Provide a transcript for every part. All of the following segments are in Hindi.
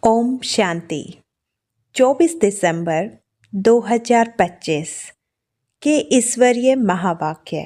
ओम शांति। 24 दिसंबर 2025 के ईश्वरीय महावाक्य।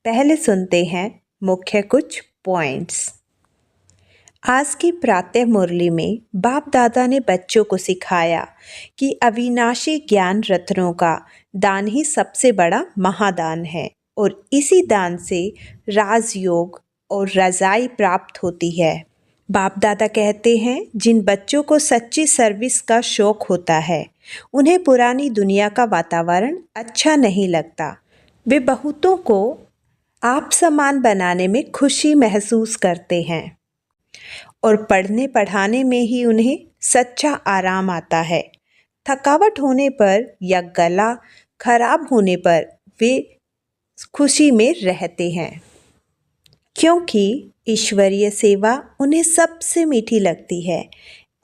पहले सुनते हैं मुख्य कुछ पॉइंट्स। आज की प्रातः मुरली में बाप दादा ने बच्चों को सिखाया कि अविनाशी ज्ञान रत्नों का दान ही सबसे बड़ा महादान है और इसी दान से राजयोग और रजाई प्राप्त होती है। बाप दादा कहते हैं, जिन बच्चों को सच्ची सर्विस का शौक होता है उन्हें पुरानी दुनिया का वातावरण अच्छा नहीं लगता। वे बहुतों को आप समान बनाने में खुशी महसूस करते हैं और पढ़ने पढ़ाने में ही उन्हें सच्चा आराम आता है। थकावट होने पर या गला खराब होने पर वे खुशी में रहते हैं, क्योंकि ईश्वरीय सेवा उन्हें सबसे मीठी लगती है।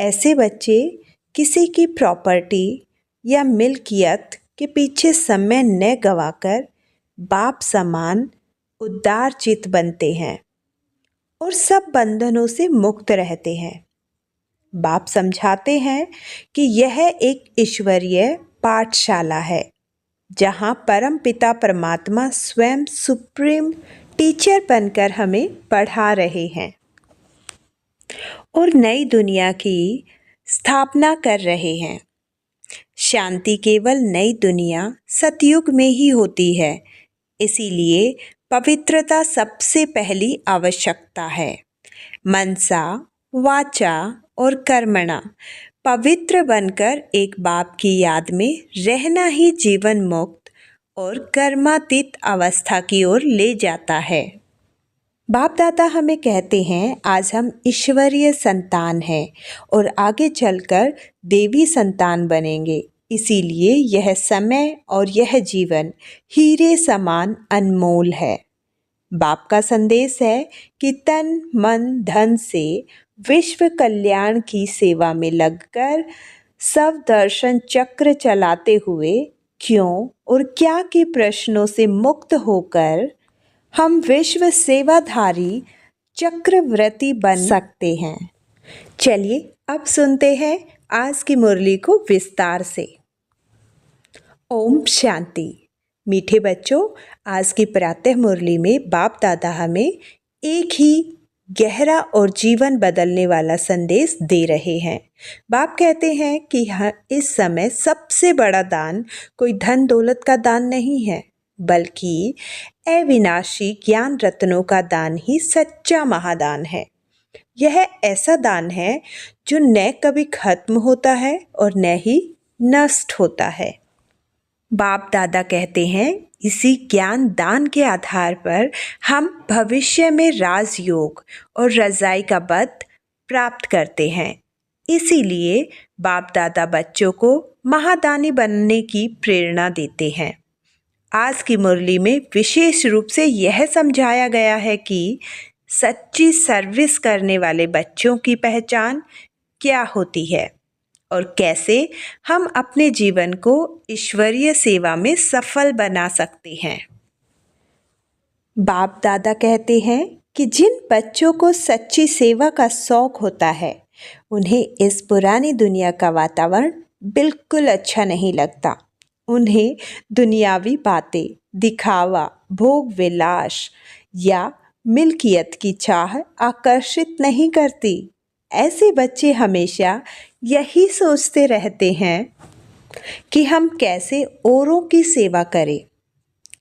ऐसे बच्चे किसी की प्रॉपर्टी या मिल्कियत के पीछे समय न गवाकर बाप समान उदार चित्त बनते हैं और सब बंधनों से मुक्त रहते हैं। बाप समझाते हैं कि यह एक ईश्वरीय पाठशाला है जहाँ परम पिता परमात्मा स्वयं सुप्रीम टीचर बनकर हमें पढ़ा रहे हैं और नई दुनिया की स्थापना कर रहे हैं। शांति केवल नई दुनिया सतयुग में ही होती है, इसीलिए पवित्रता सबसे पहली आवश्यकता है। मनसा, वाचा और कर्मणा पवित्र बनकर एक बाप की याद में रहना ही जीवन मुक्त और कर्मातीत अवस्था की ओर ले जाता है। बाप दादा हमें कहते हैं, आज हम ईश्वरीय संतान हैं और आगे चलकर देवी संतान बनेंगे। इसीलिए यह समय और यह जीवन हीरे समान अनमोल है। बाप का संदेश है कि तन मन धन से विश्व कल्याण की सेवा में लगकर सब दर्शन चक्र चलाते हुए क्यों और क्या के प्रश्नों से मुक्त होकर हम विश्व सेवाधारी चक्रवर्ती बन सकते हैं। चलिए अब सुनते हैं आज की मुरली को विस्तार से। ओम शांति। मीठे बच्चों, आज की प्रातः मुरली में बाप दादा हमें एक ही गहरा और जीवन बदलने वाला संदेश दे रहे हैं। बाप कहते हैं कि इस समय सबसे बड़ा दान कोई धन दौलत का दान नहीं है, बल्कि अविनाशी ज्ञान रत्नों का दान ही सच्चा महादान है। यह ऐसा दान है जो न कभी खत्म होता है और न ही नष्ट होता है। बाप दादा कहते हैं, इसी ज्ञान दान के आधार पर हम भविष्य में राजयोग और रजाई का पद प्राप्त करते हैं। इसीलिए बाप दादा बच्चों को महादानी बनने की प्रेरणा देते हैं। आज की मुरली में विशेष रूप से यह समझाया गया है कि सच्ची सर्विस करने वाले बच्चों की पहचान क्या होती है और कैसे हम अपने जीवन को ईश्वरीय सेवा में सफल बना सकते हैं। बाप दादा कहते हैं कि जिन बच्चों को सच्ची सेवा का शौक होता है उन्हें इस पुरानी दुनिया का वातावरण बिल्कुल अच्छा नहीं लगता। उन्हें दुनियावी बातें, दिखावा, भोग विलास या मिल्कियत की चाह आकर्षित नहीं करती। ऐसे बच्चे हमेशा यही सोचते रहते हैं कि हम कैसे औरों की सेवा करें,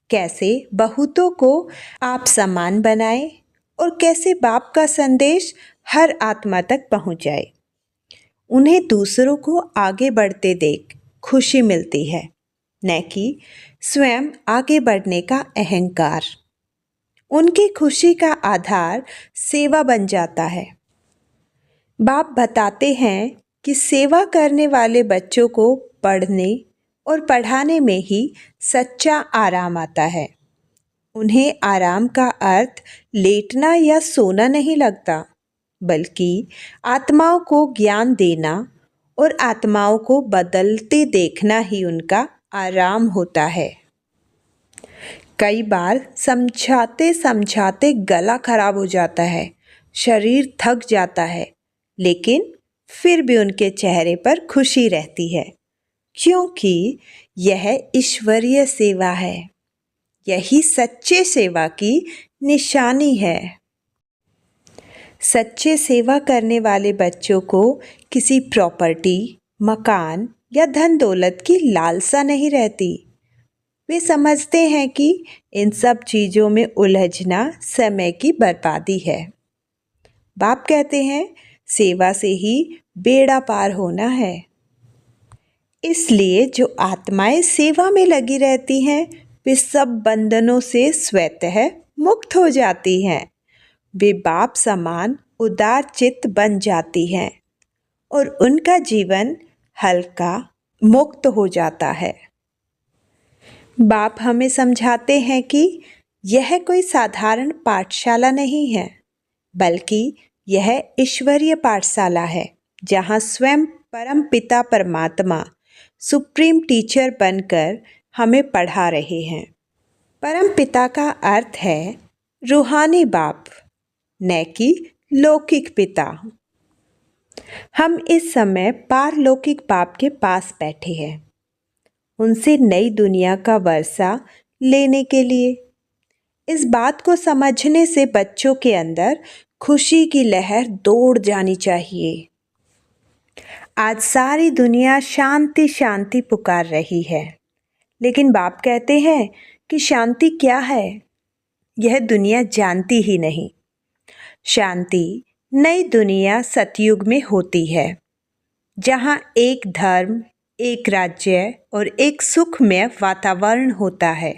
कैसे बहुतों को आप समान बनाएं और कैसे बाप का संदेश हर आत्मा तक पहुंच जाए। उन्हें दूसरों को आगे बढ़ते देख खुशी मिलती है, न कि स्वयं आगे बढ़ने का अहंकार। उनकी खुशी का आधार सेवा बन जाता है। बाप बताते हैं कि सेवा करने वाले बच्चों को पढ़ने और पढ़ाने में ही सच्चा आराम आता है। उन्हें आराम का अर्थ लेटना या सोना नहीं लगता, बल्कि आत्माओं को ज्ञान देना और आत्माओं को बदलते देखना ही उनका आराम होता है। कई बार समझाते समझाते गला खराब हो जाता है, शरीर थक जाता है, लेकिन फिर भी उनके चेहरे पर खुशी रहती है, क्योंकि यह ईश्वरीय सेवा है। यही सच्चे सेवा की निशानी है। सच्चे सेवा करने वाले बच्चों को किसी प्रॉपर्टी, मकान या धन दौलत की लालसा नहीं रहती। वे समझते हैं कि इन सब चीज़ों में उलझना समय की बर्बादी है। बाप कहते हैं, सेवा से ही बेड़ा पार होना है। इसलिए जो आत्माएं सेवा में लगी रहती हैं, वे सब बंधनों से स्वतः मुक्त हो जाती हैं। वे बाप समान उदार चित्त बन जाती हैं और उनका जीवन हल्का, मुक्त हो जाता है। बाप हमें समझाते हैं कि यह कोई साधारण पाठशाला नहीं है, बल्कि यह ईश्वरीय पाठशाला है, जहाँ स्वयं परम पिता परमात्मा सुप्रीम टीचर बनकर हमें पढ़ा रहे हैं। परम पिता का अर्थ है रूहानी बाप, न कि लौकिक पिता। हम इस समय पारलौकिक बाप के पास बैठे हैं, उनसे नई दुनिया का वर्षा लेने के लिए। इस बात को समझने से बच्चों के अंदर खुशी की लहर दौड़ जानी चाहिए। आज सारी दुनिया शांति शांति पुकार रही है, लेकिन बाप कहते हैं कि शांति क्या है, यह दुनिया जानती ही नहीं। शांति नई दुनिया सतयुग में होती है, जहाँ एक धर्म, एक राज्य और एक सुखमय वातावरण होता है।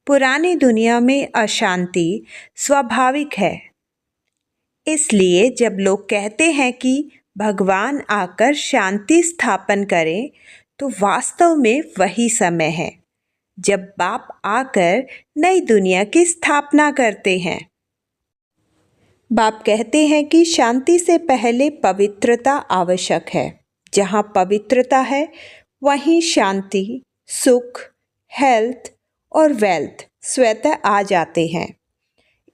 पुरानी दुनिया में अशांति स्वाभाविक है। इसलिए जब लोग कहते हैं कि भगवान आकर शांति स्थापन करें, तो वास्तव में वही समय है जब बाप आकर नई दुनिया की स्थापना करते हैं। बाप कहते हैं कि शांति से पहले पवित्रता आवश्यक है। जहाँ पवित्रता है, वहीं शांति, सुख, हेल्थ और वेल्थ स्वतः आ जाते हैं।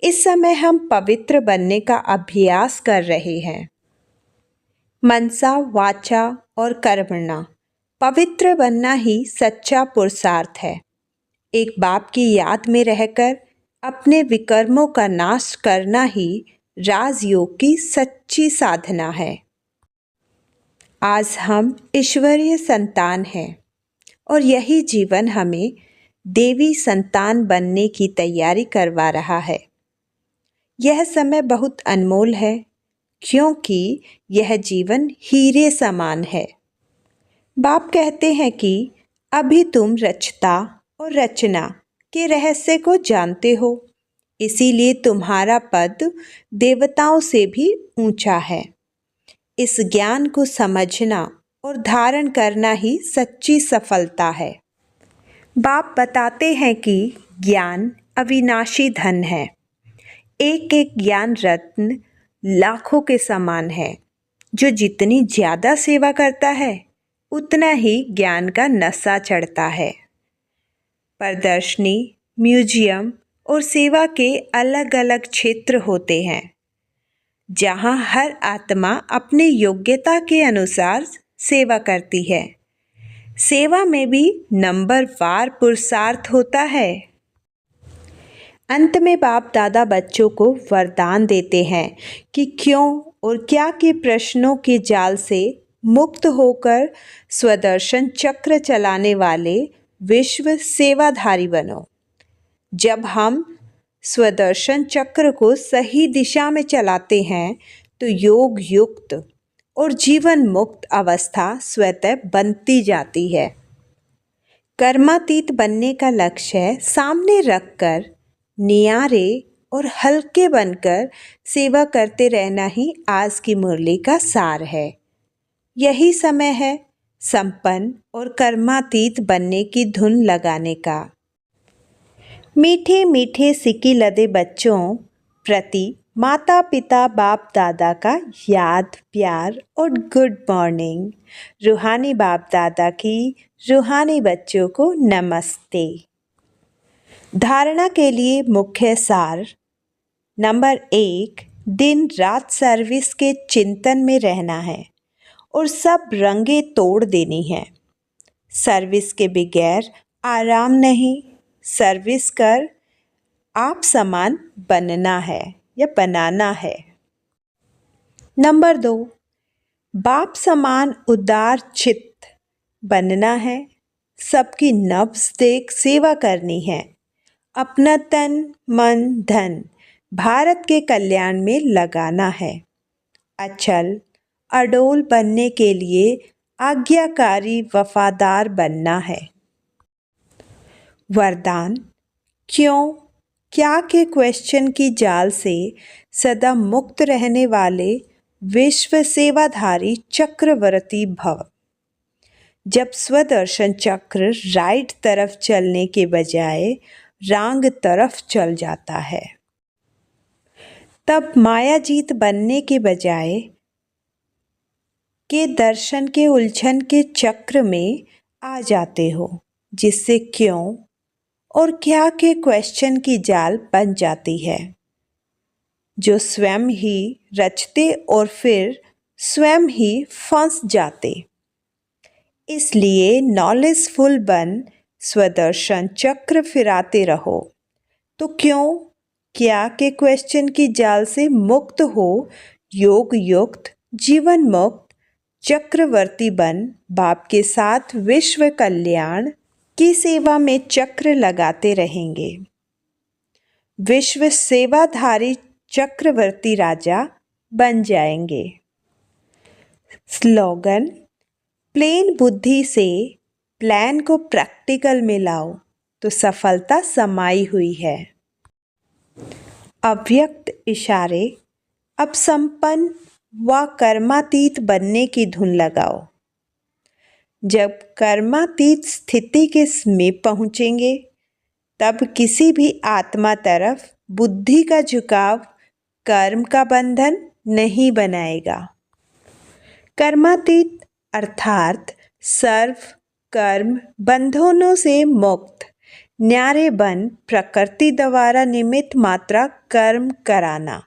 इस समय हम पवित्र बनने का अभ्यास कर रहे हैं। मनसा, वाचा और कर्मणा पवित्र बनना ही सच्चा पुरुषार्थ है। एक बाप की याद में रहकर अपने विकर्मों का नाश करना ही राजयोग की सच्ची साधना है। आज हम ईश्वरीय संतान हैं और यही जीवन हमें देवी संतान बनने की तैयारी करवा रहा है। यह समय बहुत अनमोल है, क्योंकि यह जीवन हीरे समान है। बाप कहते हैं कि अभी तुम रचता और रचना के रहस्य को जानते हो, इसीलिए तुम्हारा पद देवताओं से भी ऊंचा है। इस ज्ञान को समझना और धारण करना ही सच्ची सफलता है। बाप बताते हैं कि ज्ञान अविनाशी धन है। एक एक ज्ञान रत्न लाखों के समान है। जो जितनी ज़्यादा सेवा करता है, उतना ही ज्ञान का नशा चढ़ता है। प्रदर्शनी, म्यूजियम और सेवा के अलग अलग क्षेत्र होते हैं, जहाँ हर आत्मा अपनी योग्यता के अनुसार सेवा करती है। सेवा में भी नंबरवार पुरुषार्थ होता है। अंत में बाप दादा बच्चों को वरदान देते हैं कि क्यों और क्या के प्रश्नों के जाल से मुक्त होकर स्वदर्शन चक्र चलाने वाले विश्व सेवाधारी बनो। जब हम स्वदर्शन चक्र को सही दिशा में चलाते हैं, तो योग युक्त और जीवन मुक्त अवस्था स्वतः बनती जाती है। कर्मातीत बनने का लक्ष्य सामने रखकर नियारे और हल्के बनकर सेवा करते रहना ही आज की मुरली का सार है। यही समय है संपन्न और कर्मातीत बनने की धुन लगाने का। मीठे मीठे सिक्की लदे बच्चों प्रति माता पिता बाप दादा का याद, प्यार और गुड मॉर्निंग। रूहानी बाप दादा की रूहानी बच्चों को नमस्ते। धारणा के लिए मुख्य सार। नंबर 1, दिन रात सर्विस के चिंतन में रहना है। और सब रंगे तोड़ देनी है। सर्विस के बगैर आराम नहीं। सर्विस कर आप समान बनना है या बनाना है। नंबर 2, बाप समान उदार चित्त बनना है। सबकी नब्ज देख सेवा करनी है। अपना तन मन धन भारत के कल्याण में लगाना है। अचल अडोल बनने के लिए आज्ञाकारी वफादार बनना है। वरदान क्यों क्या के क्वेश्चन की जाल से सदा मुक्त रहने वाले विश्व सेवाधारी चक्रवर्ती भव। जब स्वदर्शन चक्र राइट तरफ चलने के बजाय रांग तरफ चल जाता है, तब मायाजीत बनने के बजाय के दर्शन के उलझन के चक्र में आ जाते हो, जिससे क्यों और क्या के क्वेश्चन की जाल बन जाती है, जो स्वयं ही रचते और फिर स्वयं ही फंस जाते। इसलिए नॉलेजफुल बन स्वदर्शन चक्र फिराते रहो, तो क्यों क्या के क्वेश्चन की जाल से मुक्त हो योग युक्त जीवन मुक्त चक्रवर्ती बन बाप के साथ विश्व कल्याण की सेवा में चक्र लगाते रहेंगे। विश्व सेवाधारी चक्रवर्ती राजा बन जाएंगे। स्लोगन प्लेन बुद्धि से प्लान को प्रैक्टिकल में लाओ तो सफलता समाई हुई है। अव्यक्त इशारे अब संपन्न व कर्मातीत बनने की धुन लगाओ। जब कर्मातीत स्थिति के समीप पहुँचेंगे, तब किसी भी आत्मा तरफ बुद्धि का झुकाव कर्म का बंधन नहीं बनाएगा। कर्मातीत अर्थात सर्व कर्म बंधनों से मुक्त न्यारे बन प्रकृति द्वारा निमित्त मात्रा कर्म कराना।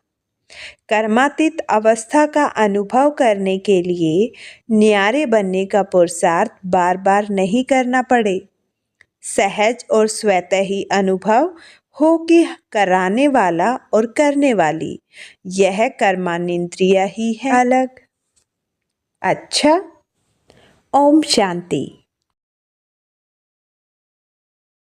कर्मातीत अवस्था का अनुभव करने के लिए न्यारे बनने का पुरुषार्थ बार बार नहीं करना पड़े। सहज और स्वतः ही अनुभव हो कि कराने वाला और करने वाली यह कर्मानिंद्रिय ही है अलग। अच्छा, ओम शांति।